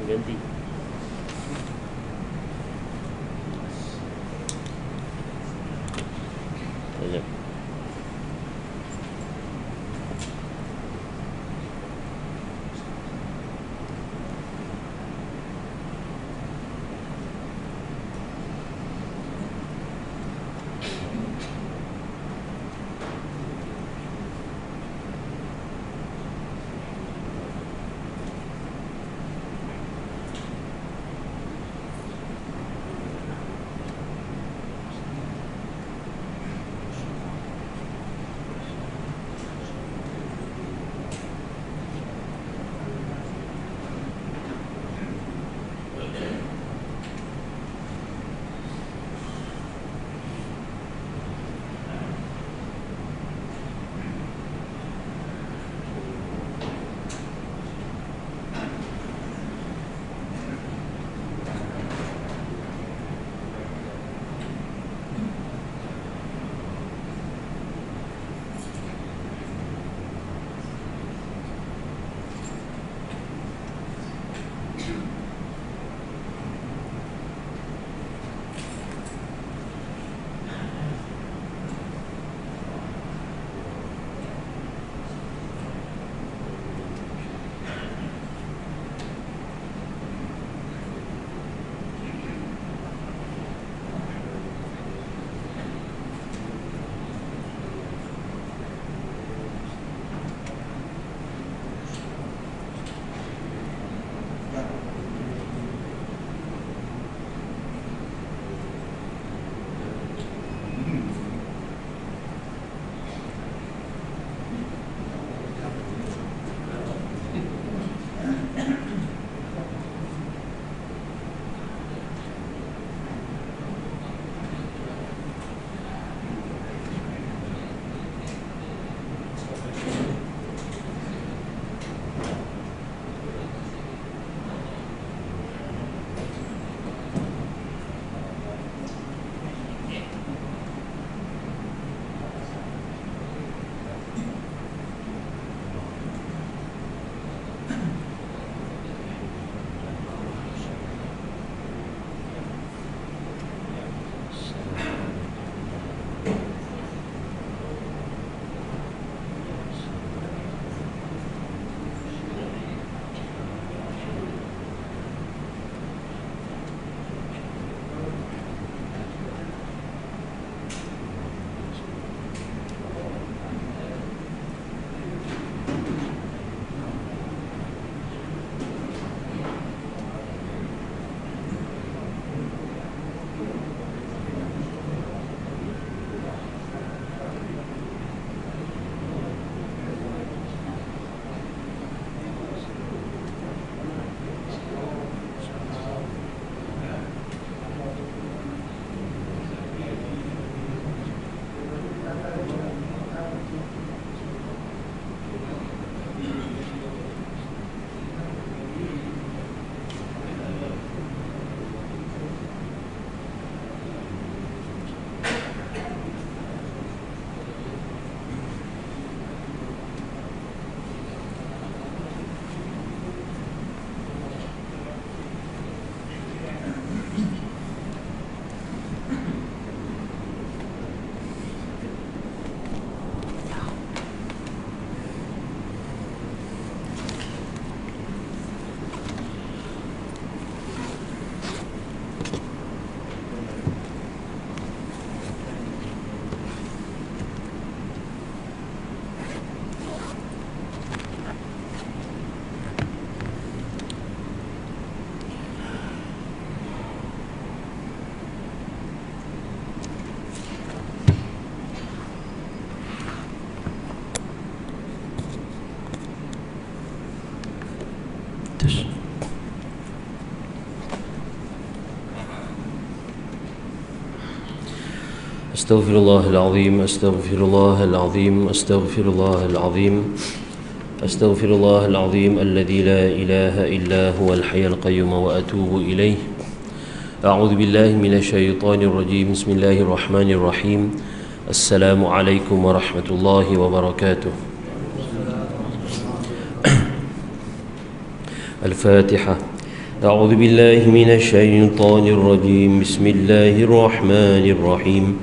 ganti. Ayo. أستغفر الله العظيم أستغفر الله العظيم أستغفر الله العظيم أستغفر الله العظيم الذي لا إله إلا هو الحي القيوم وأتوب إليه. أعوذ بالله من الشيطان الرجيم. بسم الله الرحمن الرحيم. السلام عليكم ورحمة الله وبركاته. الفاتحة. أعوذ بالله من الشيطان الرجيم بسم الله الرحمن الرحيم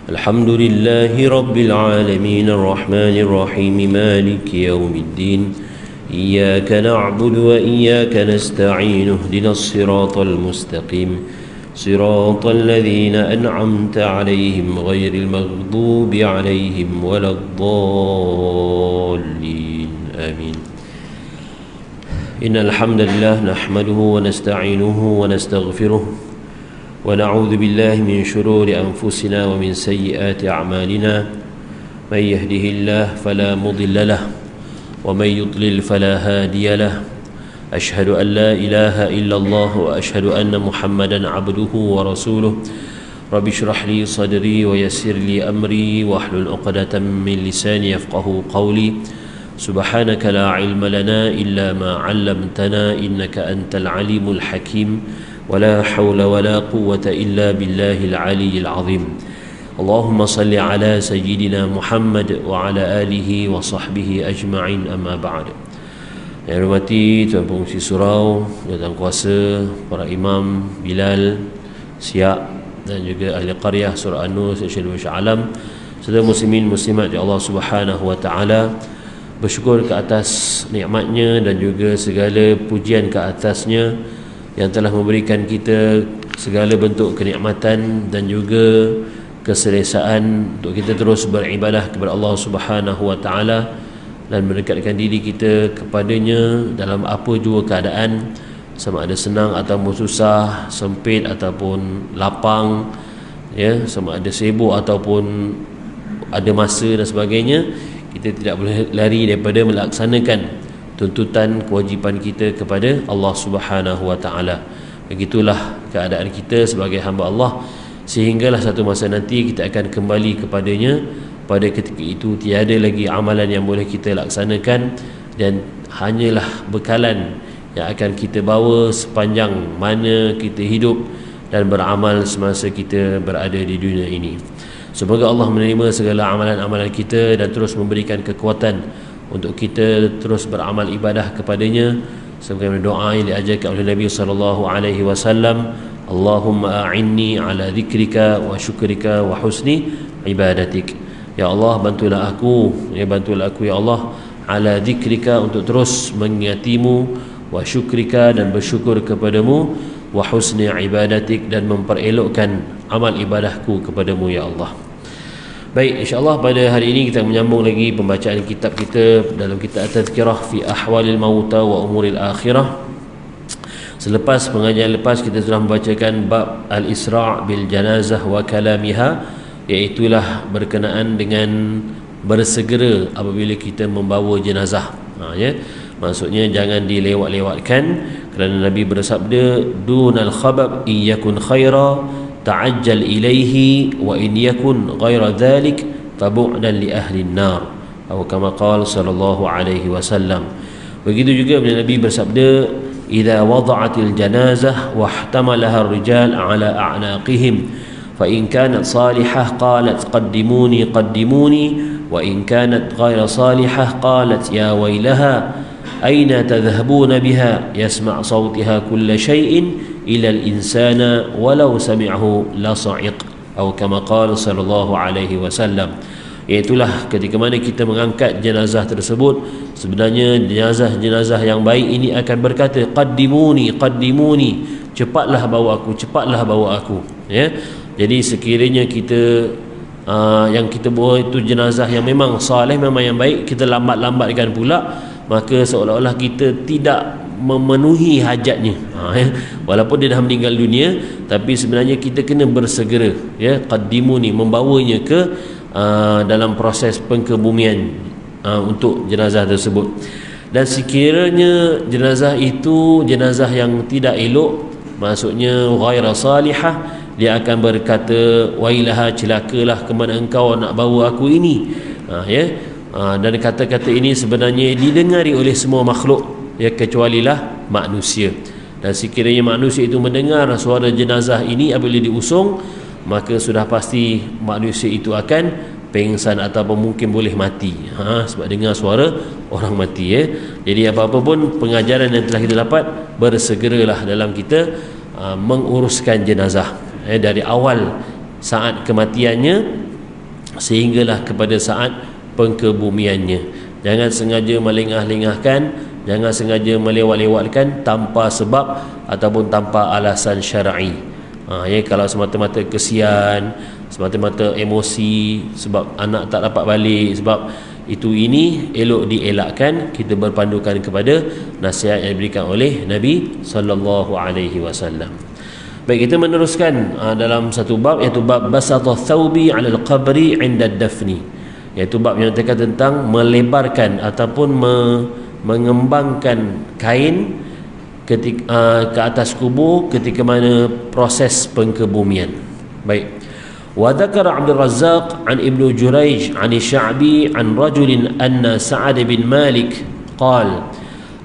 الحمد لله رب العالمين الرحمن الرحيم مالك يوم الدين إياك نعبد وإياك نستعين اهدنا الصراط المستقيم صراط الذين أنعمت عليهم غير المغضوب عليهم ولا الضالين آمين إن الحمد لله نحمده ونستعينه ونستغفره ونعوذ بالله من شرور أنفسنا ومن سيئات أعمالنا من يهده الله فلا مضل له ومن يضلل فلا هادي له أشهد أن لا إله إلا الله وأشهد أن محمدا عبده ورسوله رب اشرح لي صدري ويسر لي أمري واحلل عقدة من لساني يفقه قولي سبحانك لا علم لنا إلا ما علمتنا إنك أنت العليم الحكيم ولا حول ولا قوة إلا بالله العلي العظيم اللهم صل على سيدنا محمد وعلى آله وصحبه أجمعين أما بعد. Yang hormati Tuan Pengurus Surau, Tuan Kuasa, para imam, Bilal, Siak dan juga ahli qaryah Surau An-Nur, Syekh Alam, serta muslimin muslimat di Allah Subhanahu wa taala, bersyukur ke atas nikmatnya dan juga segala pujian ke atasnya yang telah memberikan kita segala bentuk kenikmatan dan juga keselesaan untuk kita terus beribadah kepada Allah Subhanahu wa taala dan mendekatkan diri kita kepadanya dalam apa jua keadaan, sama ada senang ataupun susah, sempit ataupun lapang, ya, sama ada sibuk ataupun ada masa dan sebagainya. Kita tidak boleh lari daripada melaksanakan tuntutan kewajipan kita kepada Allah Subhanahu wa taala. Begitulah keadaan kita sebagai hamba Allah, sehinggalah satu masa nanti kita akan kembali kepadanya. Pada ketika itu tiada lagi amalan yang boleh kita laksanakan dan hanyalah bekalan yang akan kita bawa sepanjang mana kita hidup dan beramal semasa kita berada di dunia ini. Semoga Allah menerima segala amalan-amalan kita dan terus memberikan kekuatan untuk kita terus beramal ibadah kepadanya. Sebagaimana doa yang diajarkan oleh Nabi SAW, Allahumma a'inni ala dzikrika wa syukrika wa husni ibadatik. Ya Allah, bantulah aku ya Allah, ala dzikrika, untuk terus mengingatimu, wa syukrika, dan bersyukur kepadamu, wa husni ibadatik, dan memperelokkan amal ibadahku kepadamu ya Allah. Baik, insya-Allah pada hari ini kita menyambung lagi pembacaan kitab kita dalam kitab Tadhkirah fi Ahwalil Mauta wa Umuril Akhirah. Selepas pengajian lepas kita sudah membacakan bab Al-Isra' bil Janazah wa Kalamiha, iaitulah berkenaan dengan bersegera apabila kita membawa jenazah. Maksudnya jangan dilewat-lewatkan, kerana Nabi bersabda, dunal khabab iyakun khaira ta'ajjal ilaihi wa in yakun ghaira dhalik fabu'dan li ahli an-nar, atau kama qala sallallahu alaihi wasallam. Begitu juga bila Nabi bersabda, idza wada'atil janazah wa ihtamalaha ar-rijal ala a'naqihim fa in kanat salihah qalat qaddimuni qaddimuni wa in kanat ghaira salihah qalat ya wailaha aina tadhhabuna biha yasma' sawtiha kull shay'in ila al-insana walau sami'ahu la sa'iq, atau kama qala sallallahu alaihi wasallam. Iaitulah ketika mana kita mengangkat jenazah tersebut, sebenarnya jenazah yang baik ini akan berkata qaddimuni qaddimuni, cepatlah bawa aku, ya. Jadi sekiranya kita yang kita bawa itu jenazah yang memang saleh, memang yang baik, kita lambat-lambatkan pula, maka seolah-olah kita tidak memenuhi hajatnya, walaupun dia dah meninggal dunia, tapi sebenarnya kita kena bersegera, ya, qaddimuni, membawanya ke dalam proses pengkebumian untuk jenazah tersebut. Dan sekiranya jenazah itu jenazah yang tidak elok, maksudnya ghaira salihah, dia akan berkata wailaha, celakalah kemana engkau nak bawa aku ini, dan kata-kata ini sebenarnya didengari oleh semua makhluk, ya, kecualilah manusia. Dan sekiranya manusia itu mendengar suara jenazah ini apabila diusung, maka sudah pasti manusia itu akan pengsan ataupun mungkin boleh mati, sebab dengar suara orang mati. Jadi apa-apa pun pengajaran yang telah kita dapat, bersegeralah dalam kita menguruskan jenazah dari awal saat kematiannya sehinggalah kepada saat pengkebumiannya. Jangan sengaja melengah-lengahkan, jangan sengaja melewat-lewatkan tanpa sebab ataupun tanpa alasan syar'i. Kalau semata-mata kesian, semata-mata emosi sebab anak tak dapat balik, sebab ini elok dielakkan. Kita berpandukan kepada nasihat yang diberikan oleh Nabi sallallahu alaihi wasallam. Baik, kita meneruskan dalam satu bab, iaitu bab basatha thawbi 'ala al-qabri 'inda ad-dafni, iaitu bab yang terkait tentang melebarkan ataupun mengembangkan kain ketika ke atas kubur ketika mana proses pengkebumian. Baik. Wa dzakara Abdul Razzaq an Ibnu Jurayj an Sya'bi an rajulin anna Sa'ad bin Malik qala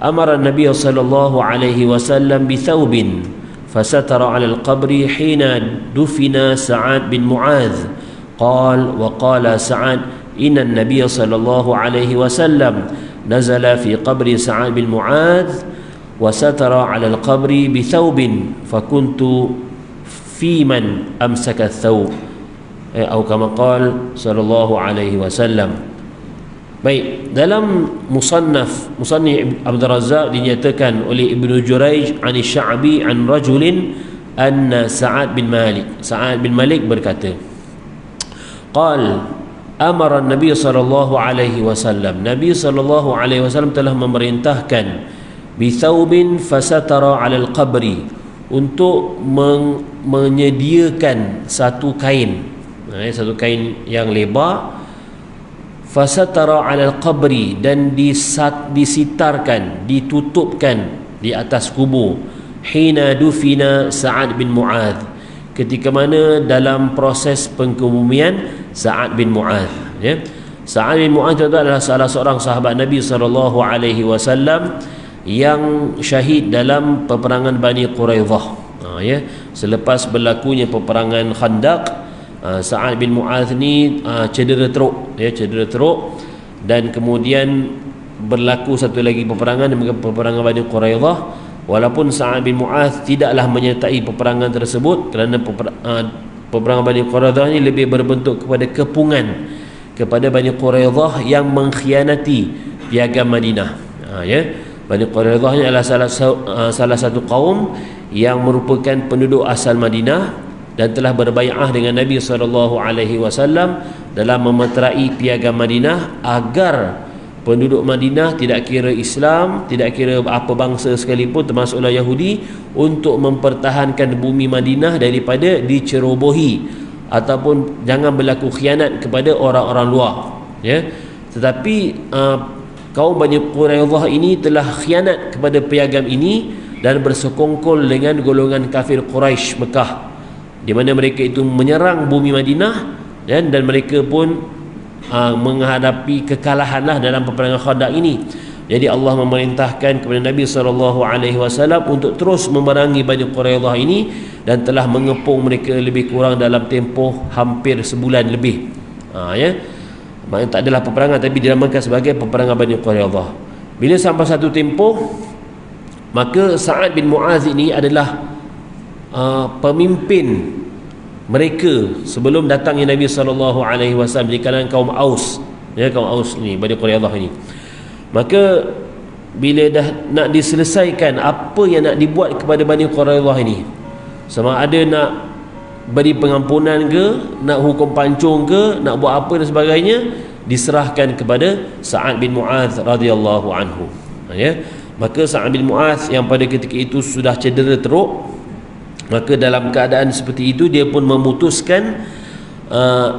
amara an-nabiy sallallahu alaihi wasallam bi thawbin fasatara 'ala al-qabri hina dufina Sa'ad bin Mu'adh qala wa qala Sa'ad inna an-nabiy sallallahu alaihi wasallam nazala fi qabri Sa'ad bin Mu'adh وستر على القبر بثوب فكنت في من أمسك الثوب أو كما قال صلى الله عليه وسلم. Baik, dalam musannaf Abdul Razzaq dinyatakan oleh Ibnu Jurayj an Sya'bi an rajulin anna Sa'ad bin Malik berkata, qal amara Nabi sallallahu alaihi wasallam, Nabi sallallahu alaihi wasallam telah memerintahkan bithaubin fasatara 'alal qabri, untuk menyediakan satu kain, satu kain yang lebar, fasatara 'alal qabri, dan disitarkan, ditutupkan di atas kubur, hina dufina Sa'ad bin Mu'adh, ketika mana dalam proses pengkebumian Sa'ad bin Mu'adh. Sa'ad bin Mu'adh itu adalah salah seorang sahabat Nabi sallallahu alaihi wasallam yang syahid dalam peperangan Bani Quraidah. Selepas berlakunya peperangan Khandaq, Sa'ad bin Mu'adh ni cedera teruk, dan kemudian berlaku satu lagi peperangan, peperangan Bani Quraidah. Walaupun Sa'ad bin Mu'adh tidaklah menyertai peperangan tersebut, kerana peperangan Bani Quraidah ni lebih berbentuk kepada kepungan kepada Bani Quraidah yang mengkhianati piagam Madinah. Bani Quraidah ni adalah salah satu kaum yang merupakan penduduk asal Madinah dan telah berbai'ah dengan Nabi SAW dalam memeterai piagam Madinah agar penduduk Madinah, tidak kira Islam, tidak kira apa bangsa sekalipun, termasuklah Yahudi, untuk mempertahankan bumi Madinah daripada dicerobohi ataupun jangan berlaku khianat kepada orang-orang luar. Tetapi kaum Bani Quraidah ini telah khianat kepada piagam ini dan bersekongkol dengan golongan kafir Quraisy Mekah, di mana mereka itu menyerang bumi Madinah, dan mereka pun menghadapi kekalahanlah dalam peperangan Khandaq ini. Jadi Allah memerintahkan kepada Nabi SAW untuk terus memerangi Bani Quraidah ini, dan telah mengepung mereka lebih kurang dalam tempoh hampir sebulan lebih. Maknanya tak adalah peperangan, tapi dinamakan sebagai peperangan Bani Quraidah. Bila sampai satu tempoh, maka Sa'ad bin Mu'adh ini adalah pemimpin mereka sebelum datangnya Nabi SAW di kalangan kaum Aus. Kaum Aus ni, Bani Quraidah ini. Maka bila dah nak diselesaikan apa yang nak dibuat kepada Bani Quraidah ini, sama ada nak beri pengampunan ke, nak hukum pancung ke, nak buat apa dan sebagainya, diserahkan kepada Sa'ad bin Mu'adh radhiyallahu anhu. Maka Sa'ad bin Mu'adh yang pada ketika itu sudah cedera teruk, maka dalam keadaan seperti itu dia pun memutuskan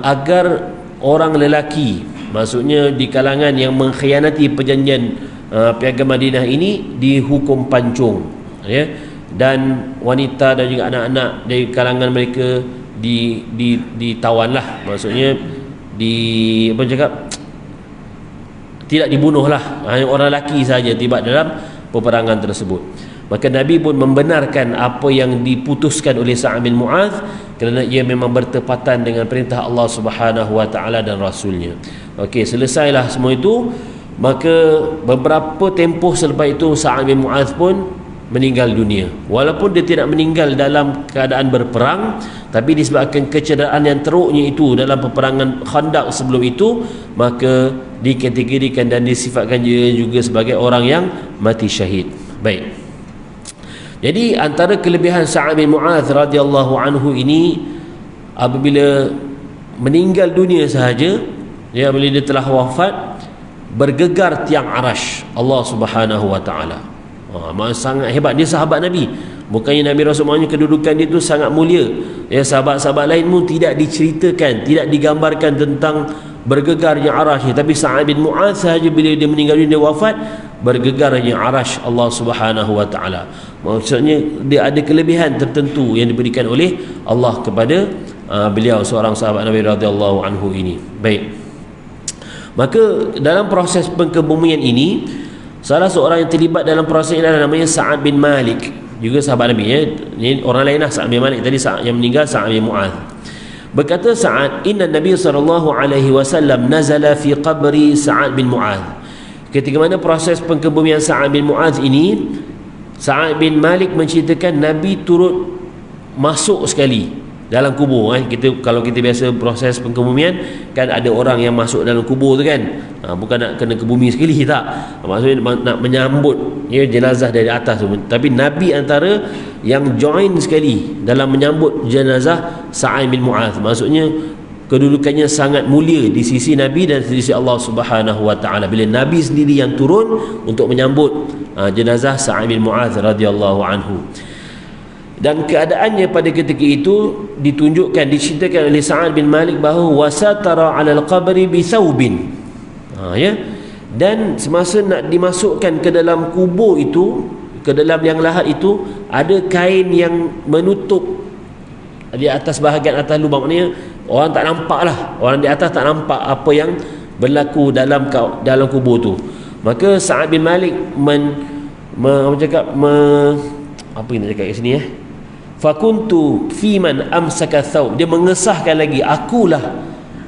agar orang lelaki, maksudnya di kalangan yang mengkhianati perjanjian piagam Madinah ini, dihukum pancung, dan wanita dan juga anak-anak dari kalangan mereka ditawanlah, maksudnya tidak dibunuhlah, hanya orang lelaki saja terlibat dalam peperangan tersebut. Maka Nabi pun membenarkan apa yang diputuskan oleh Sa'ad bin Mu'adh, kerana ia memang bertepatan dengan perintah Allah Subhanahu wa taala dan rasulnya. Okey, selesailah semua itu, maka beberapa tempoh selepas itu Sa'ad bin Mu'adh pun meninggal dunia. Walaupun dia tidak meninggal dalam keadaan berperang, tapi disebabkan kecederaan yang teruknya itu dalam peperangan Khandaq sebelum itu, maka dikategorikan dan disifatkan dia juga sebagai orang yang mati syahid. Baik. Jadi antara kelebihan Sa'ad bin Mu'adh radhiyallahu anhu ini, apabila meninggal dunia sahaja, ya, bila dia telah wafat, bergegar tiang arash Allah Subhanahu wa taala. Sangat hebat. Dia sahabat Nabi, bukannya Nabi Rasul, maknanya kedudukan dia itu sangat mulia. Ya, sahabat-sahabat lain pun tidak diceritakan, tidak digambarkan tentang bergegarnya arasy, tapi Sa'ad bin Mu'adh sahaja bila dia meninggal dunia, dia wafat, bergegarnya arasy Allah Subhanahu wa taala. Maksudnya dia ada kelebihan tertentu yang diberikan oleh Allah kepada beliau, seorang sahabat Nabi radhiyallahu anhu ini. Baik. Maka dalam proses pengkebumian ini, salah seorang yang terlibat dalam proses ini adalah namanya Sa'ad bin Malik, juga sahabat Nabi, ya. Ini orang lain lah, Sa'ad bin Malik tadi yang meninggal Sa'ad bin Mu'adh. Berkata Sa'ad, inna Nabi sallallahu alaihi wasallam nazala fi qabri Sa'ad bin Mu'adh. Ketika mana proses pengkebumian Sa'ad bin Mu'adh ini, Sa'ad bin Malik menceritakan Nabi turut masuk sekali dalam kubur. Kalau kita biasa proses pengkebumian, kan ada orang yang masuk dalam kubur tu kan, bukan nak kena ke bumi sekali, tak, maksudnya nak menyambut, ya, jenazah dari atas tu. Tapi Nabi antara yang join sekali dalam menyambut jenazah Sa'ad bin Mu'adh. Maksudnya kedudukannya sangat mulia di sisi Nabi dan di sisi Allah Subhanahu wa taala, bila Nabi sendiri yang turun untuk menyambut jenazah Sa'ad bin Mu'adh radhiyallahu anhu. Dan keadaannya pada ketika itu ditunjukkan, diceritakan oleh Sa'ad bin Malik bahawa wasatara 'alal qabri bi thawbin, ya, dan semasa nak dimasukkan ke dalam kubur itu, ke dalam yang lahat itu, ada kain yang menutup di atas bahagian atas lubang. Maknanya orang tak nampak lah, orang di atas tak nampak apa yang berlaku dalam kubur tu. Maka Sa'ad bin Malik apa yang nak cakap kat sini, fakuntu fi man amsaka thawb, dia mengesahkan lagi, akulah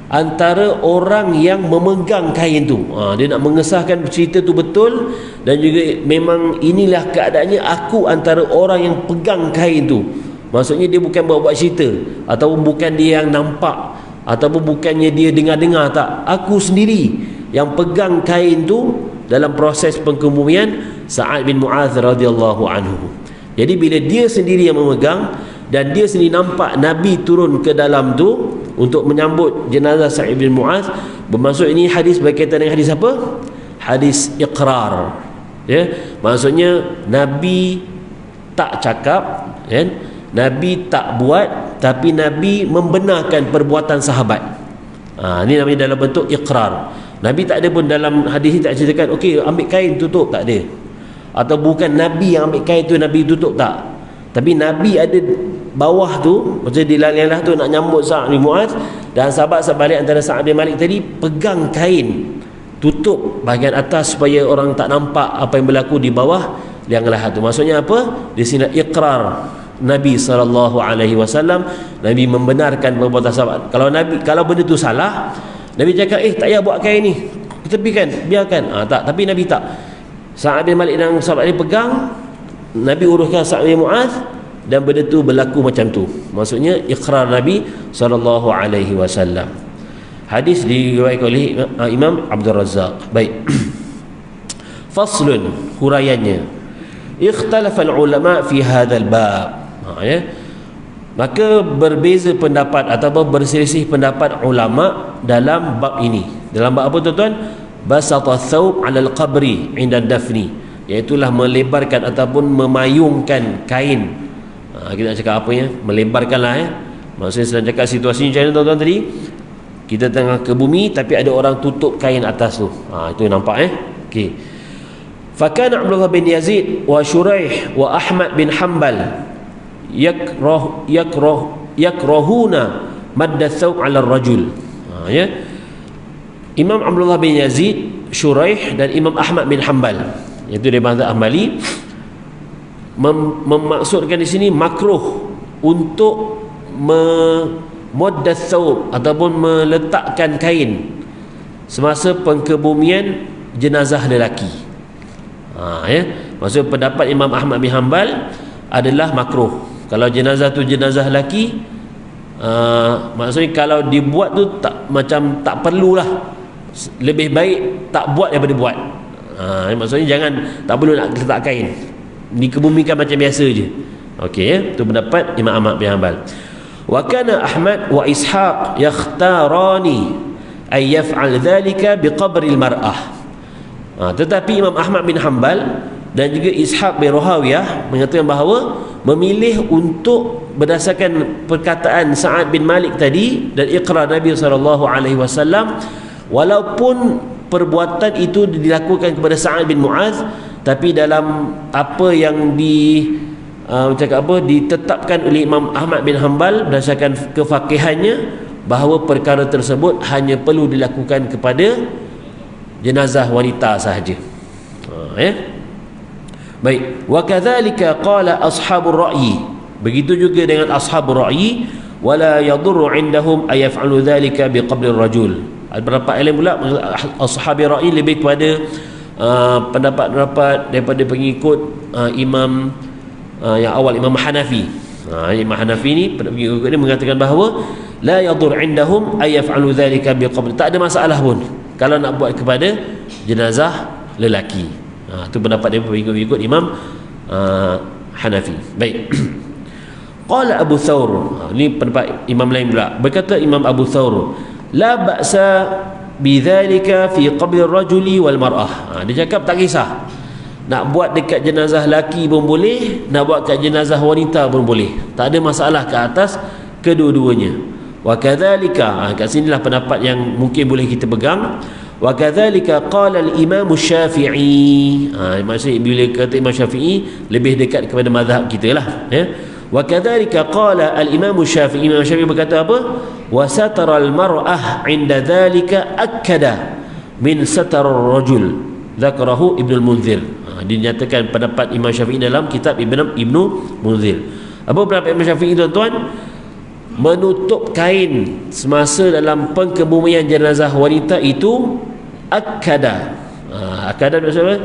antara orang yang memegang kain tu. Dia nak mengesahkan cerita tu betul, dan juga memang inilah keadaannya, aku antara orang yang pegang kain tu. Maksudnya dia bukan buat cerita, ataupun bukan dia yang nampak, ataupun bukannya dia dengar-dengar, tak, aku sendiri yang pegang kain tu dalam proses pengkebumian Sa'ad bin Mu'adh radhiyallahu anhu. Jadi bila dia sendiri yang memegang, dan dia sendiri nampak Nabi turun ke dalam tu untuk menyambut jenazah Sa'id bin Mu'adh, bermaksud ini hadis berkaitan dengan hadis apa? Hadis iqrar, ya. Maksudnya Nabi tak cakap, kan? Nabi tak buat, tapi Nabi membenarkan perbuatan sahabat. Ini namanya dalam bentuk iqrar. Nabi tak ada pun dalam hadis ini tak ceritakan, okey, ambil kain tutup, tak ada. Atau bukan Nabi yang ambil kain tu, Nabi tutup, tak. Tapi Nabi ada bawah tu, maksudnya di lalah tu nak nyambut Sa'ad bin Mu'adh, dan sahabat-sahabat balik antara Sa'ad bin Malik tadi pegang kain tutup bahagian atas supaya orang tak nampak apa yang berlaku di bawah liang lahat tu. Maksudnya apa? Di sini iqrar Nabi SAW. Nabi membenarkan perbuatan sahabat. Kalau benda tu salah, Nabi cakap, tak payah buat kain ni, tepikan, biarkan. Tak, tapi Nabi tak. Sa'ad bin Malik dan sahabat dia pegang, Nabi uruskan Sa'ad bin Mu'adh, dan benda tu berlaku macam tu. Maksudnya iqrar Nabi SAW. Hadis diriwayatkan oleh Imam Abdul Razzaq. Baik. Faslun, huraiannya. Ikhtalafa ulama fi hadzal bab. Ya. Maka berbeza pendapat ataupun berselisih pendapat ulama dalam bab ini. Dalam bab apa, tuan-tuan? Basata thawb 'ala al-qabri 'inda dafni, iaitulah melebarkan ataupun memayungkan kain. Kita nak cakap apa, ya? Melebarkanlah, ya. Maksudnya sedang cakap situasi macam mana, tuan-tuan, tadi? Kita tengah ke bumi tapi ada orang tutup kain atas tu. Itu nampak, okey. Fakana Abdullah bin Yazid wa Shuraih wa Ahmad bin Hanbal yakrahuna madda thawb 'ala ar-rajul. Ya. Imam Abdullah bin Yazid, Shuraih dan Imam Ahmad bin Hanbal, iaitu dari mazhab Hanbali, memaksudkan di sini makruh untuk muddas thawb ataupun meletakkan kain semasa pengkebumian jenazah lelaki. Maksud pendapat Imam Ahmad bin Hanbal adalah makruh. Kalau jenazah tu jenazah lelaki, maksudnya kalau dibuat tu macam tak perlulah, lebih baik tak buat daripada buat. Maksudnya jangan, tak perlu nak letak kain, dikebumikan macam biasa je. Okey, tu pendapat Imam Ahmad bin Hanbal. Wa kana Ahmad wa Ishaq yakhtarani ay yaf'al dhalika biqabri al-mar'ah. Tetapi Imam Ahmad bin Hanbal dan juga Ishaq bin Rahawiyah mengatakan bahawa memilih untuk berdasarkan perkataan Sa'ad bin Malik tadi dan iqrar Nabi SAW, walaupun perbuatan itu dilakukan kepada Sa'ad bin Mu'adz, tapi dalam apa yang ditetapkan oleh Imam Ahmad bin Hanbal berdasarkan kefaqihannya, bahawa perkara tersebut hanya perlu dilakukan kepada jenazah wanita sahaja. Baik, wa kadzalika qala ashabur ra'yi, begitu juga dengan ashabur ra'yi, wala yadurru indahum ay yaf'alu dhalika biqabri ar-rajul. Beberapa ilmu pula ashabi ra'yi lebih kepada pendapat-pendapat daripada pengikut imam yang awal, Imam Hanafi. Imam Hanafi ni pengikut dia mengatakan bahawa la yadur indahum ay yaf'alu dhalika biqabr, tak ada masalah pun kalau nak buat kepada jenazah lelaki. Itu pendapat dia pengikut Imam Hanafi. Baik. Qala Abu Thawr, ini pendapat imam lain pula. Berkata Imam Abu Thawr, la ba'sa bidzalika fi qabri ar-rajuli wal mar'ah. Dia cakap tak kisah, nak buat dekat jenazah lelaki pun boleh, nak buat kat jenazah wanita pun boleh, tak ada masalah ke atas kedua-duanya. Wa kadzalika, kat sinilah pendapat yang mungkin boleh kita pegang. Wa kadzalika qala al-Imam Syafi'i. Maksudnya bila kata Imam Syafi'i lebih dekat kepada mazhab kita lah, ya. Wa kadzalika qala al-Imam Syafi'i. Imam Syafi'i berkata apa? Wa satara al-mar'ah 'inda dzalika akkada min satara ar-rajul, dzakarahu Ibnu al-Munzir. Dinyatakan pendapat Imam Syafi'i dalam kitab Ibnu Munzir. Apa pendapat Imam Syafi'i, tuan-tuan? Menutup kain semasa dalam pengkebumian jenazah wanita itu akada. Akada maksudnya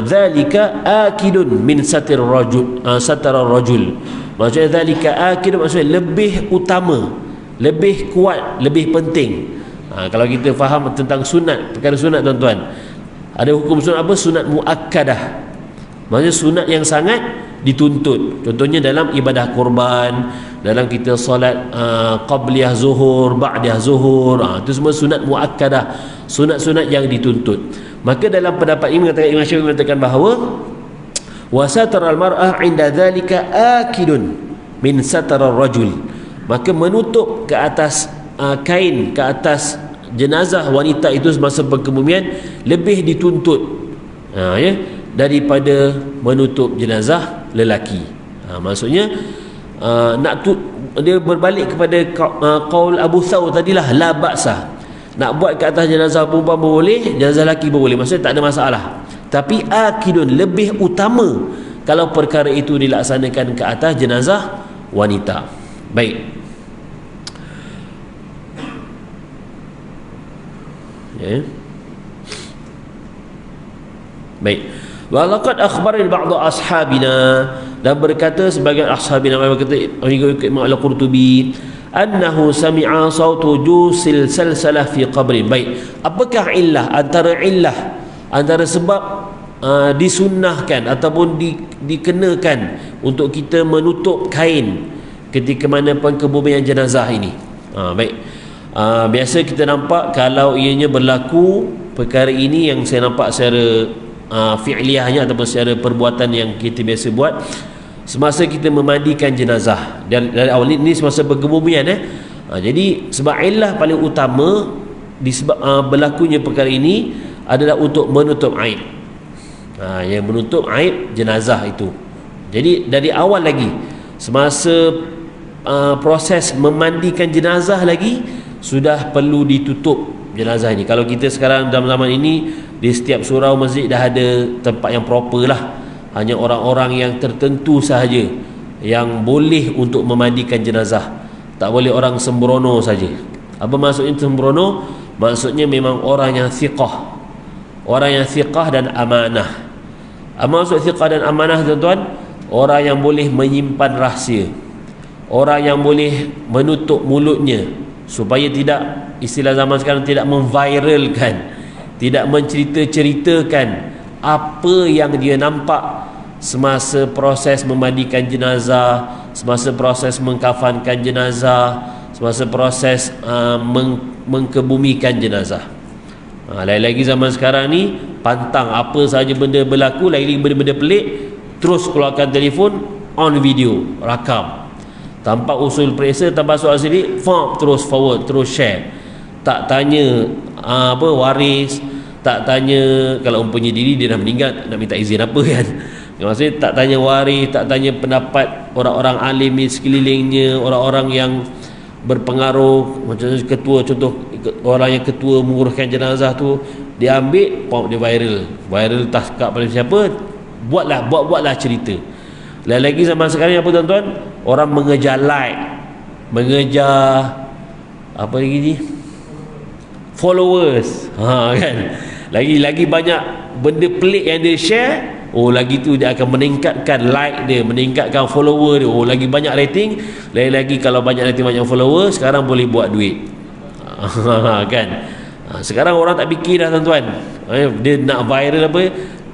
dzalika akidun min satir rajul, satara rajul. Maksudnya dzalika akidun maksudnya lebih utama, lebih kuat, lebih penting. Kalau kita faham tentang sunat, perkara sunat, tuan-tuan, ada hukum sunat apa? Sunat muakkadah, maksudnya sunat yang sangat dituntut. Contohnya dalam ibadah korban, dalam kita solat qabliyah zuhur, ba'diyah zuhur, itu semua sunat muakkadah, sunat-sunat yang dituntut. Maka dalam pendapat ini mengatakan, Imam Syafi'i mengatakan bahawa wa sataral mar'ah 'inda dzalika akidun min satarar rajul, maka menutup ke atas kain ke atas jenazah wanita itu semasa pengkebumian lebih dituntut, ya, daripada menutup jenazah lelaki. Maksudnya dia berbalik kepada qaul Abu Thawr tadilah, la ba'sa, nak buat ke atas jenazah perempuan pun boleh, jenazah lelaki pun boleh, maksudnya tak ada masalah. Tapi akidun, lebih utama kalau perkara itu dilaksanakan ke atas jenazah wanita. Baik, ya. Baik. Wa laqad akhbarani ba'd ashabina, dan berkata sebagian ashabina, berkata mengikut Imam Al-Qurtubi, annahu sami'a sautu jusil salsalah fi qabri. Baik, apakah illah, antara sebab disunnahkan ataupun dikenakan untuk kita menutup kain ketika mana pengkebumian jenazah ini? Baik, biasa kita nampak kalau ianya berlaku perkara ini yang saya nampak secara fi'liyahnya ataupun secara perbuatan yang kita biasa buat semasa kita memandikan jenazah. Dan dari awal ini semasa pengkebumian, jadi sebab illah paling utama disebab berlakunya perkara ini adalah untuk menutup aib, yang menutup aib jenazah itu. Jadi dari awal lagi semasa proses memandikan jenazah lagi sudah perlu ditutup jenazah ini. Kalau kita sekarang dalam zaman ini di setiap surau masjid dah ada tempat yang proper lah, hanya orang-orang yang tertentu sahaja yang boleh untuk memandikan jenazah. Tak boleh orang sembrono saja. Apa maksudnya sembrono? Maksudnya memang orang yang thiqah, orang yang thiqah dan amanah. Apa maksud thiqah dan amanah, tuan-tuan? Orang yang boleh menyimpan rahsia, orang yang boleh menutup mulutnya supaya tidak, istilah zaman sekarang, tidak memviralkan, tidak mencerita-ceritakan apa yang dia nampak semasa proses memandikan jenazah, semasa proses mengkafankan jenazah, semasa proses mengkebumikan jenazah. Lagi-lagi zaman sekarang ni pantang apa sahaja benda berlaku, lagi benda-benda pelik, terus keluarkan telefon, on video, rakam, tanpa usul periksa, tanpa soal sendiri, terus forward, terus share. Tak tanya waris, tak tanya, kalau umpamanya diri dia dah meninggal, nak minta izin apa kan. Maksudnya tak tanya waris, tak tanya pendapat orang-orang alim di sekelilingnya, orang-orang yang berpengaruh, macam ketua, contoh orang yang ketua menguruskan jenazah tu, dia ambil, dia viral taskap pada siapa, buatlah cerita. Lagi zaman sekarang apa, tuan-tuan? Orang mengejar like, mengejar apa lagi ni, followers, kan. Lagi banyak benda pelik yang dia share, lagi tu dia akan meningkatkan like dia, meningkatkan follower dia, lagi banyak rating. Lagi kalau banyak rating, banyak follower, sekarang boleh buat duit. Kan. Sekarang orang tak fikir dah, tuan-tuan. Dia nak viral apa,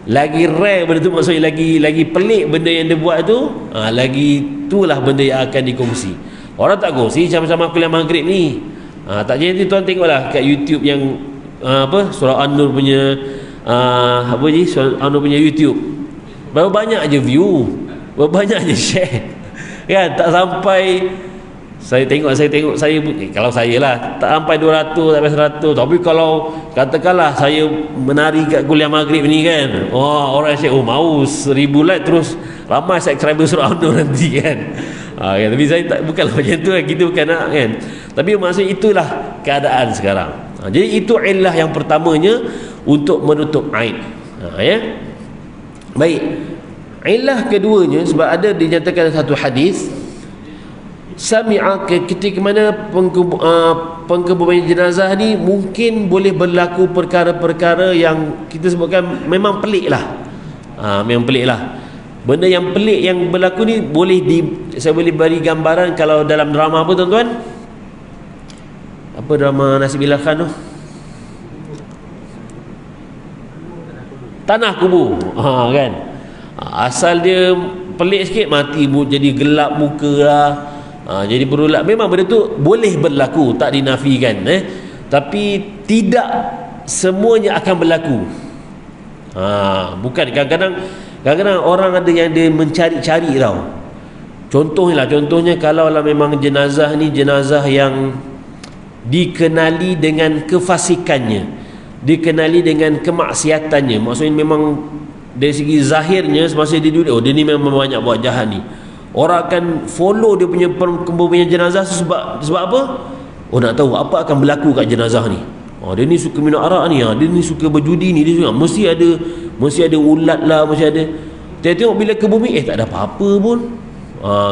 lagi rare benda tu, maksudnya lagi pelik benda yang dia buat tu, lagi itulah benda yang akan dikongsi. Orang tak kongsi macam kuliah maghrib ni. Tak jadi tuan tengoklah kat YouTube yang Surah An-Nur punya Surah An-Nur punya YouTube. Berapa banyak je view, berapa banyak je share. Kan, tak sampai, saya tengok kalau saya lah tak sampai 200, tak sampai 100. Tapi kalau katakanlah saya menari kat kuliah maghrib ni kan, orang share, mau 1000 like, terus ramai subscriber Surah An-Nur nanti kan. Kan, tapi saya tak, bukanlah macam tu kan, kita bukan nak kan. Tapi maksudnya itulah keadaan sekarang. Jadi itu illah yang pertamanya untuk menutup aib. Ya. Baik. Illah keduanya, sebab ada dinyatakan satu hadis, sami'a, ketika mana pengkebumian jenazah ni mungkin boleh berlaku perkara-perkara yang kita sebutkan memang pelik lah. Memang pelik lah. Benda yang pelik yang berlaku ni saya boleh beri gambaran. Kalau dalam drama apa, tuan-tuan? Apa drama Nasib Bilal Khan tu? Tanah Kubur. Kan. Asal dia pelik sikit, mati jadi gelap muka lah. Jadi berulat. Memang benda tu boleh berlaku, tak dinafikan, tapi tidak semuanya akan berlaku. Bukan, kadang-kadang orang ada yang dia mencari-cari tau. Contohnya kalau lah memang jenazah ni jenazah yang dikenali dengan kefasikannya, dikenali dengan kemaksiatannya, maksudnya memang dari segi zahirnya semasa dia duduk, dia ni memang banyak buat jahat ni, orang akan follow dia punya pembumian jenazah sebab apa? Nak tahu apa akan berlaku kat jenazah ni. Dia ni suka minum arak ni, dia ni suka berjudi ni, dia suka, mesti ada ulat lah, mesti ada. Tengok bila ke bumi, tak ada apa-apa pun.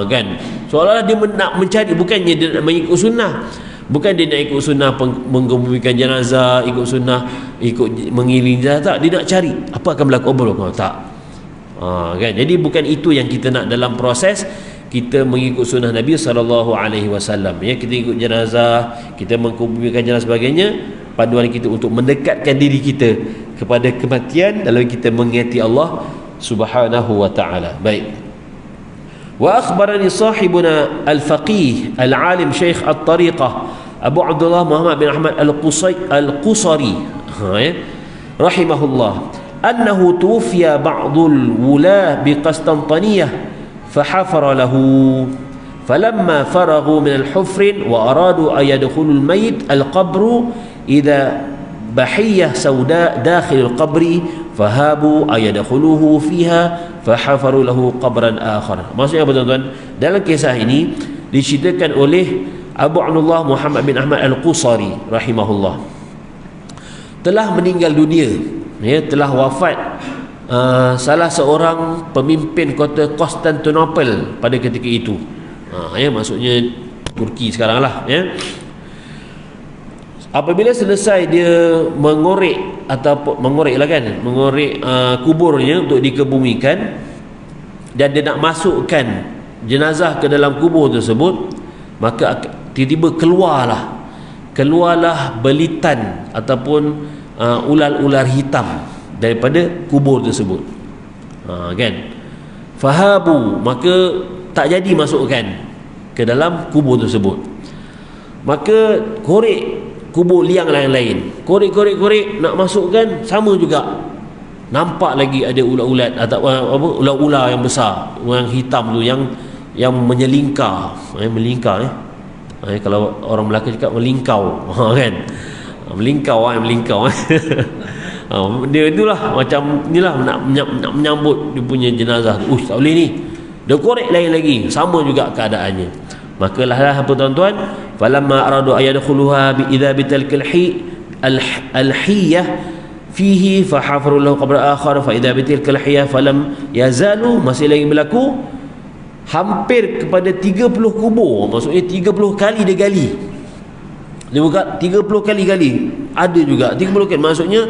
Kan, seolah-olah dia nak mencari, bukannya dia nak mengikut sunnah. Bukan dia nak ikut sunnah mengkebumikan jenazah, ikut sunnah, ikut mengiring jenazah, tak. Dia nak cari apa akan berlaku. Tak. Kan, jadi bukan itu yang kita nak dalam proses kita mengikut sunnah Nabi SAW. Ya, kita ikut jenazah, kita mengkebumikan jenazah sebagainya. Panduan kita untuk mendekatkan diri kita kepada kematian dalam kita mengingati Allah Subhanahu wa taala. Baik. Wa akhbarani sahibuna al-faqih al-alim Syekh at-Tariqah Abu Abdullah Muhammad bin Ahmad al-Qusari rahimahullah annahu tuwfiya ba'dul wula bi Qastantaniyah fahafara lahu falamma faragu min al-hufr wa aradu an yadkhulu al-mayyit al-qabr idha bahiyah sauda dakhil al-qabr fahabu an yadkhuluhu fiha fahafaru lahu qabran akhar. Maksudnya apa, tuan-tuan? Dalam kisah ini diceritakan oleh Abu Abdullah Muhammad bin Ahmad al-Qusari rahimahullah, telah meninggal dunia, telah wafat salah seorang pemimpin kota Konstantinopel pada ketika itu. Ya, maksudnya Turki sekarang lah, ya. Apabila selesai dia mengorek ataupun mengorek kuburnya untuk dikebumikan, dan dia nak masukkan jenazah ke dalam kubur tersebut, maka tiba-tiba keluarlah belitan ataupun ular-ular hitam daripada kubur tersebut. Kan? Fahabu, maka tak jadi masukkan ke dalam kubur tersebut. Maka korek kubur liang lain-lain, korek nak masukkan, sama juga nampak lagi ada ular-ular atau ular-ular yang besar, yang hitam tu, yang menyelingkar, melingkar. Kalau orang Melaka cakap melingkau, kan, melingkau. Dia itulah macam inilah nak menyambut dia punya jenazah tu. Tak boleh ni, dia korek lain lagi, sama juga keadaannya. Maka lah apa tuan-tuan, falamma aradu ayadkhuluha bi idza bitalkal al-hiyah fihi fahafaru lahu qabra akhar fa idza bitilkal hiyah falam yazalu, masih lagi berlaku hampir kepada 30 kubur, maksudnya 30 kali dia gali. Dia buka 30 kali gali, ada juga 30 kali, maksudnya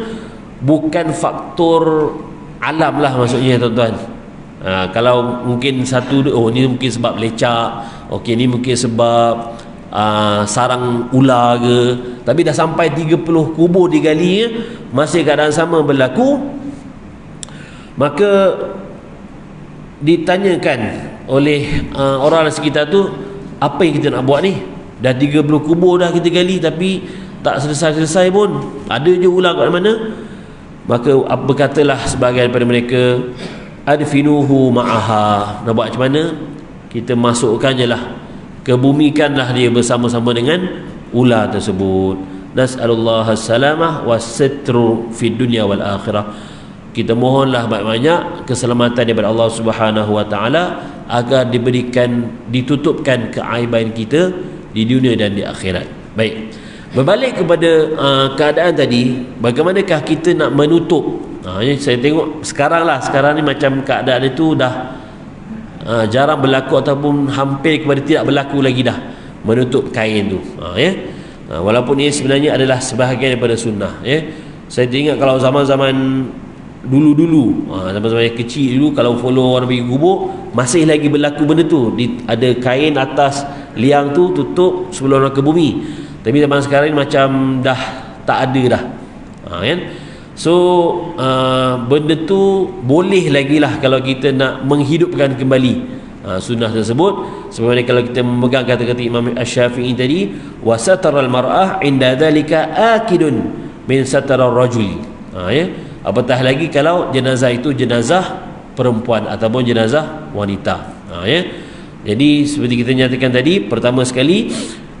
bukan faktor alam lah maksudnya, tuan-tuan. Kalau mungkin satu, ni mungkin sebab lecak, okey, ni mungkin sebab sarang ular ke, tapi dah sampai 30 kubur digali, masih keadaan sama berlaku. Maka ditanyakan oleh orang sekitar tu, apa yang kita nak buat ni? Dah 30 kubur dah kita gali, tapi tak selesai-selesai pun, ada je ular kat mana. Maka berkatalah sebahagian daripada mereka, adfinuhu ma'aha, nak buat macam mana? Kita masukkan je lah, kebumikanlah dia bersama-sama dengan ular tersebut. Nas'alullah as-salamah was-sitru fid dunya wal akhirah. Kita mohonlah banyak-banyak keselamatan daripada Allah Subhanahu wa taala, agar ditutupkan keaiban kita di dunia dan di akhirat. Baik, berbalik kepada keadaan tadi, bagaimanakah kita nak menutup? Saya tengok sekarang ni macam keadaan itu dah jarang berlaku ataupun hampir kepada tidak berlaku lagi dah, menutup kain tu. Walaupun ini sebenarnya adalah sebahagian daripada sunnah, ya. Saya ingat kalau zaman-zaman dulu, zaman-zaman yang kecil dulu, kalau follow orang pergi kubur, masih lagi berlaku benda tu. Ada kain atas liang tu tutup sebelum orang ke bumi. Tapi zaman sekarang ni macam dah tak ada dah, kan? So benda tu boleh lagi lah kalau kita nak menghidupkan kembali sunnah tersebut. Sebagaimana kalau kita memegang kata-kata Imam Asy-Syafi'i tadi, wa sataral mar'ah inda dzalika akidun min satarar rajuli. Ya, apatah lagi kalau jenazah itu jenazah perempuan ataupun jenazah wanita. Ya, jadi seperti kita nyatakan tadi, pertama sekali,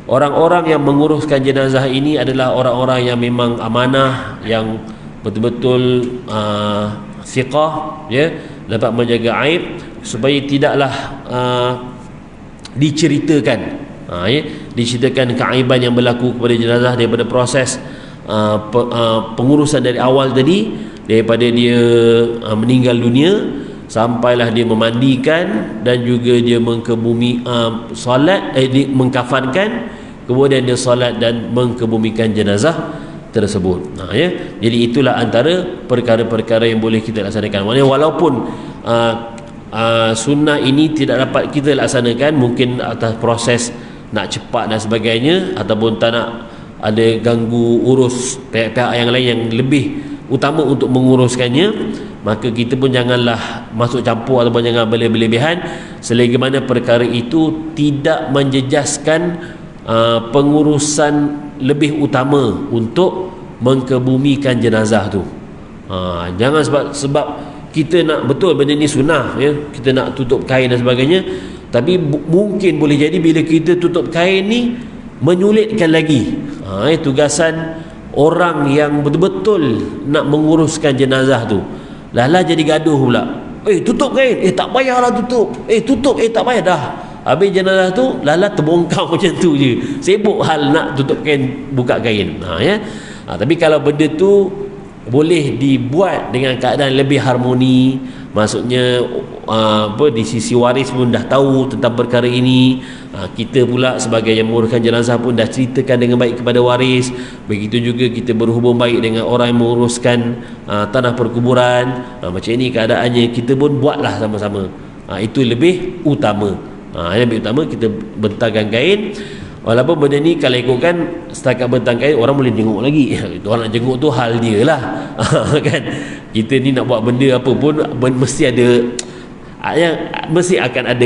orang-orang yang menguruskan jenazah ini adalah orang-orang yang memang amanah, yang betul-betul thiqah, ya, dapat menjaga aib, supaya tidaklah diceritakan keaiban yang berlaku kepada jenazah daripada proses pengurusan dari awal tadi, daripada dia meninggal dunia sampailah dia memandikan dan juga dia solat, mengkafankan, kemudian dia solat dan mengkebumikan jenazah tersebut. Ya, jadi itulah antara perkara-perkara yang boleh kita laksanakan. Maksudnya walaupun sunnah ini tidak dapat kita laksanakan, mungkin atas proses nak cepat dan sebagainya, ataupun tak nak ada ganggu urus pihak-pihak yang lain yang lebih utama untuk menguruskannya, maka kita pun janganlah masuk campur ataupun jangan berlebihan, selagi mana perkara itu tidak menjejaskan pengurusan lebih utama untuk mengkebumikan jenazah tu. Jangan sebab kita nak, betul benda ni sunnah, ya, kita nak tutup kain dan sebagainya, tapi mungkin boleh jadi bila kita tutup kain ni menyulitkan lagi tugasan orang yang betul-betul nak menguruskan jenazah tu. Lah jadi gaduh pula, tutup kain, tak payahlah tutup, tutup, tak payah dah. Habis jenazah tu terbongkar macam tu je, sibuk hal nak tutup kain, buka kain. Ya. Tapi kalau benda tu boleh dibuat dengan keadaan lebih harmoni. Maksudnya di sisi waris pun dah tahu tentang perkara ini, kita pula sebagai yang menguruskan jenazah pun dah ceritakan dengan baik kepada waris. Begitu juga kita berhubung baik dengan orang yang menguruskan tanah perkuburan. Macam ini keadaannya, kita pun buatlah sama-sama. Itu lebih utama. Lebih utama kita bentangkan kain. Walaupun benda ni kalau ikutkan setakat bentang kain orang boleh jenguk lagi. Orang nak jenguk tu hal dia lah. Kan? Kita ni nak buat benda apa pun mesti ada mesti akan ada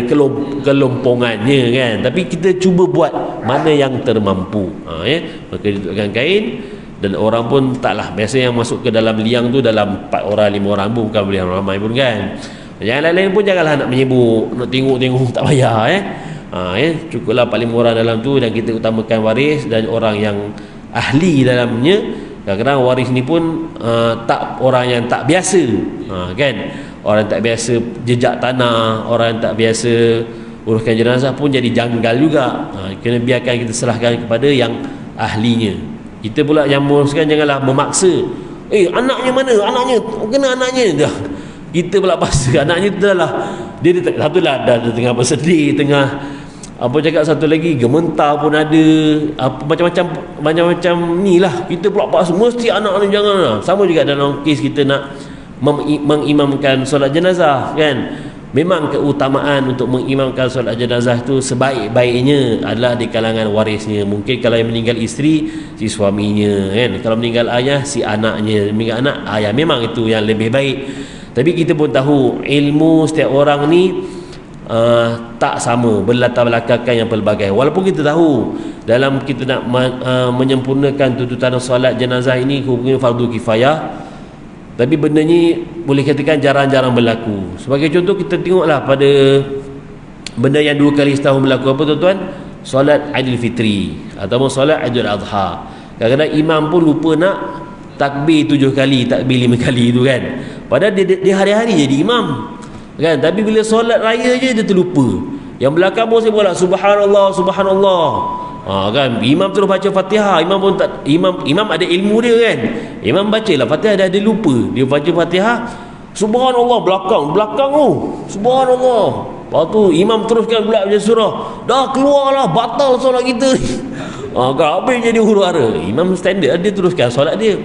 kelompongannya kan. Tapi kita cuba buat mana yang termampu. Maka ditukar kain, dan orang pun taklah, biasa yang masuk ke dalam liang tu dalam 4 orang 5 orang pun bukan boleh ramai pun kan. Yang lain-lain pun janganlah nak menyibuk, nak tengok-tengok tak payah cukuplah paling murah dalam tu, dan kita utamakan waris dan orang yang ahli dalamnya. Kadang-kadang waris ni pun tak orang yang tak biasa, kan, orang tak biasa jejak tanah, orang tak biasa uruskan jenazah pun jadi janggal juga. Kena biarkan, kita serahkan kepada yang ahlinya. Kita pula yang menguruskan janganlah memaksa, anaknya mana, anaknya kena anaknya dah. Kita pula paksa anaknya dah lah, dia satulah dah tengah bersedih, tengah satu lagi gementar pun ada, macam-macam ni lah. Kita pula paksa mesti anak ni jangan lah. Sama juga dalam kes kita nak mengimamkan solat jenazah kan. Memang keutamaan untuk mengimamkan solat jenazah tu sebaik-baiknya adalah di kalangan warisnya. Mungkin kalau yang meninggal isteri, si suaminya kan. Kalau meninggal ayah, si anaknya. Meninggal anak, ayah. Memang itu yang lebih baik. Tapi kita pun tahu ilmu setiap orang ni tak sama, berlatar belakangkan yang pelbagai. Walaupun kita tahu dalam kita nak menyempurnakan tuntutan solat jenazah ini hukumnya fardu kifayah, tapi benda ni boleh katakan jarang-jarang berlaku. Sebagai contoh, kita tengoklah pada benda yang 2 kali setahun berlaku, apa tuan-tuan? Solat Aidilfitri ataupun solat Aidil Adha. Kadang-kadang imam pun lupa nak takbir 7 kali, takbir 5 kali tu kan. Padahal dia hari-hari jadi imam kan, tapi bila solat raya je dia terlupa. Yang belakang pun saya buat subhanallah, subhanallah. Kan, imam terus baca Fatihah, imam pun tak, imam ada ilmu dia kan. Imam bacalah Fatihah, dah ada lupa. Dia baca Fatihah, subhanallah, belakang subhanallah. Lepas tu imam teruskan pula baca surah. Dah keluarlah, batal solat kita. Kan habis jadi huru-hara. Imam standard dia teruskan solat dia.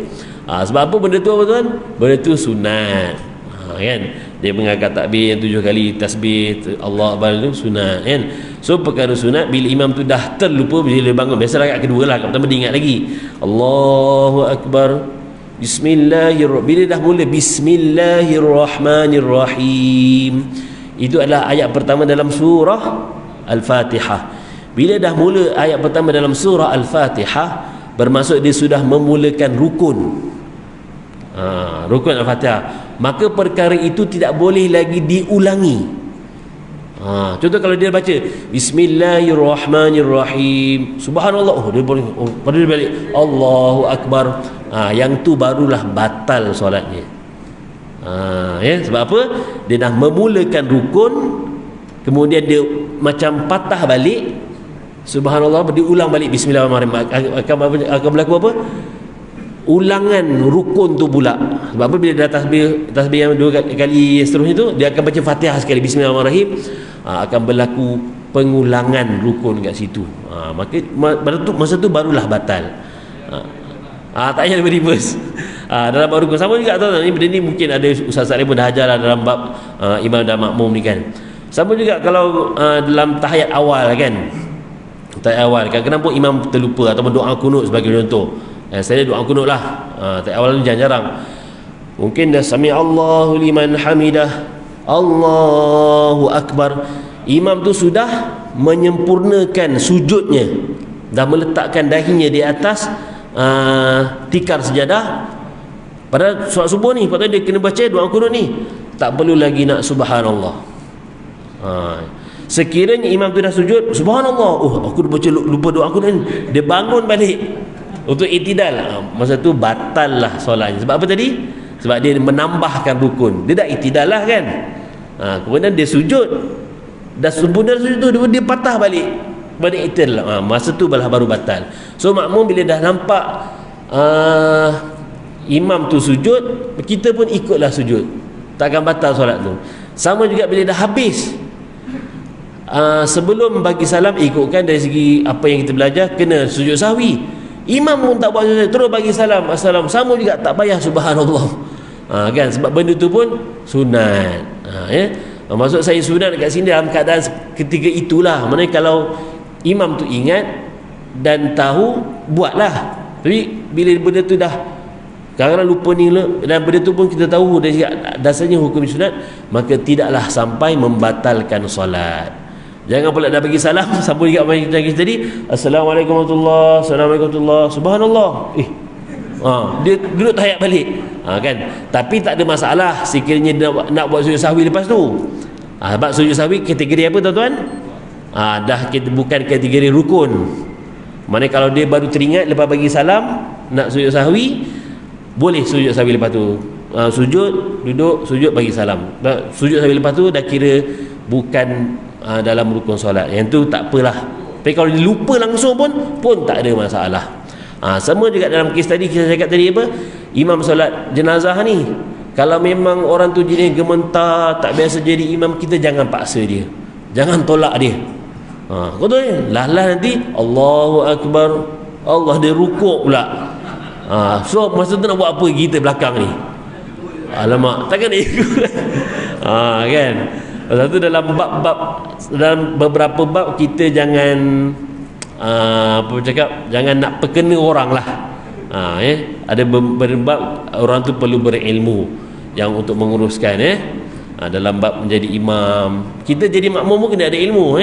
Sebab apa benda tu apa tuan? Benda tu sunat. Kan? Dia mengangkat takbir yang 7 kali tasbih Allah Akbar tu sunat kan. So perkara sunat bila imam tu dah terlupa, bila dia bangun, biasa rakaat kedua lah, kat pertama dia ingat lagi Allahu Akbar, Bismillahirrahmanirrahim. Bila dah mula Bismillahirrahmanirrahim, itu adalah ayat pertama dalam surah Al-Fatihah. Bila dah mula ayat pertama dalam surah Al-Fatihah, bermaksud dia sudah memulakan rukun. Rukun Al-Fatihah. Maka perkara itu tidak boleh lagi diulangi. Contoh kalau dia baca Bismillahirrahmanirrahim, subhanallah, dia boleh pada dia balik Allahu Akbar, yang tu barulah batal solatnya. Sebab apa? Dia dah memulakan rukun, kemudian dia macam patah balik, subhanallah, diulang balik Bismillahirrahmanirrahim. Akan berlaku apa? Ulangan rukun tu pula. Sebab apa? Bila dah tasbih yang 2 kali seterusnya tu, dia akan baca Fatihah sekali, Bismillahirrahmanirrahim, akan berlaku pengulangan rukun kat situ. Masa tu barulah batal. Tak payah reverse. Dalam bab rukun sama juga tuan-tuan. Benda ni mungkin ada Ustaz Saleh pun dah ajar lah dalam bab imam dan makmum ni kan. Sama juga kalau dalam tahiyat awal kan. Tahiyat awal kadang-kadang pun imam terlupa ataupun doa kunut sebagai contoh. Saya doa kunut lah. Tahiyat awal ni jarang-jarang. Mungkin dah sami Allahu liman hamidah, Allahu Akbar, imam tu sudah menyempurnakan sujudnya, dah meletakkan dahinya di atas tikar sejadah. Pada solat subuh ni, patut dia kena baca doa kunut ni, tak perlu lagi nak subhanallah. Sekiranya imam tu dah sujud, subhanallah, aku lupa doa kunut ni, dia bangun balik untuk itidal, masa tu batal lah solatnya. Sebab apa tadi? Sebab dia menambahkan rukun. Dia dah itidal lah kan. Kemudian dia sujud, dah sempurna sujud tu, dia patah balik itidal. Masa tu baru batal. So makmum bila dah nampak imam tu sujud, kita pun ikutlah sujud, takkan batal solat tu. Sama juga bila dah habis, sebelum bagi salam, ikutkan dari segi apa yang kita belajar, kena sujud sahwi. Imam pun tak buat sujud, terus bagi salam, assalam, sama juga tak payah subhanallah. Kan, sebab benda tu pun sunat. Ya, maksud saya sunat kat sini dalam keadaan ketika itulah. Maknanya kalau imam tu ingat dan tahu, buatlah. Tapi bila benda tu dah kadang-kadang lupa ni, dan benda tu pun kita tahu dasarnya hukum sunat, maka tidaklah sampai membatalkan solat. Jangan pula dah bagi salam sambung juga macam kita tadi, assalamualaikum warahmatullahi, assalamualaikum warahmatullahi, subhanallah, dia duduk tahiyat balik, kan. Tapi tak ada masalah sekiranya nak buat sujud sahwi lepas tu. Sebab sujud sahwi kategori apa tuan-tuan? Dah bukan kategori rukun. Maknanya kalau dia baru teringat lepas bagi salam nak sujud sahwi, boleh sujud sahwi lepas tu. Sujud, duduk, sujud, bagi salam. Sujud sahwi lepas tu dah kira bukan dalam rukun solat. Yang tu tak apalah. Tapi kalau dia lupa langsung pun tak ada masalah. Sama juga dalam kes tadi kita cakap tadi apa? Imam solat jenazah ni, kalau memang orang tu jenis gementar, tak biasa jadi imam, kita jangan paksa dia. Jangan tolak dia. Kau tahu ni, lah nanti Allahu Akbar, Allah dia rukuk pula. So masa tu nak buat apa kita belakang ni? Alamak, takkan dia ikut. Kan? Lepas tu dalam beberapa bab kita jangan jangan nak perkena orang lah. Ada beberapa bab orang tu perlu berilmu yang untuk menguruskan dalam bab menjadi imam. Kita jadi makmum pun kena ada ilmu.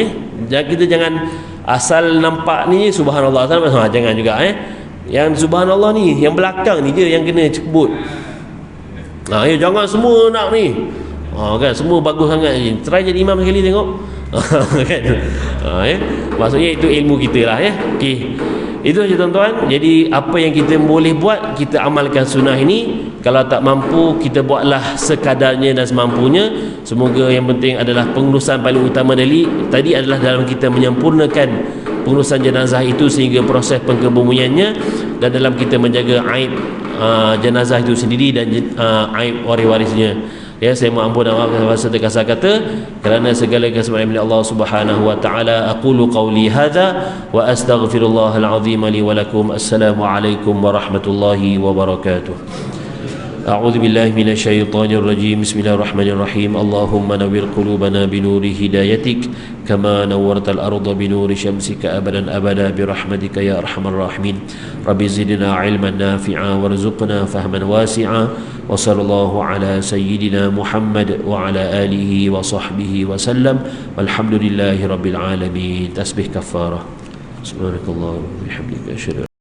Kita jangan asal nampak ni subhanallah, jangan juga. Yang subhanallah ni, yang belakang ni je yang kena cebut. Jangan semua nak ni. Kan, semua bagus sangat ni. Try jadi imam sekali tengok. Kan? Maksudnya itu ilmu kita lah. Okey. Itu saja tuan-tuan. Jadi apa yang kita boleh buat, kita amalkan sunnah ini. Kalau tak mampu, kita buatlah sekadarnya dan semampunya. Semoga yang penting adalah pengurusan paling utama tadi adalah dalam kita menyempurnakan pengurusan jenazah itu sehingga proses pengkebumiannya, dan dalam kita menjaga aib jenazah itu sendiri dan aib waris-warisnya. Saya mohon ampun dan maaf serta kasar kata, kerana segala kesempurnaan milik Allah Subhanahu wa taala. Aqulu qawli hadza wa astaghfirullahal azim li wa lakum. Assalamualaikum warahmatullahi wabarakatuh. أعوذ بالله من الشيطان الرجيم. بسم الله الرحمن الرحيم. اللهم نور قلوبنا بنور هدايتك كما نورت الأرض بنور شمسك أبدا أبدا برحمتك يا أرحم الراحمين. رب زدنا علما نافعا وارزقنا فهما واسعا. وصلى الله على سيدنا محمد وعلى آله وصحبه وسلم والحمد لله رب العالمين. تسبيح كفارة. سبحانك اللهم وبحمدك أشهد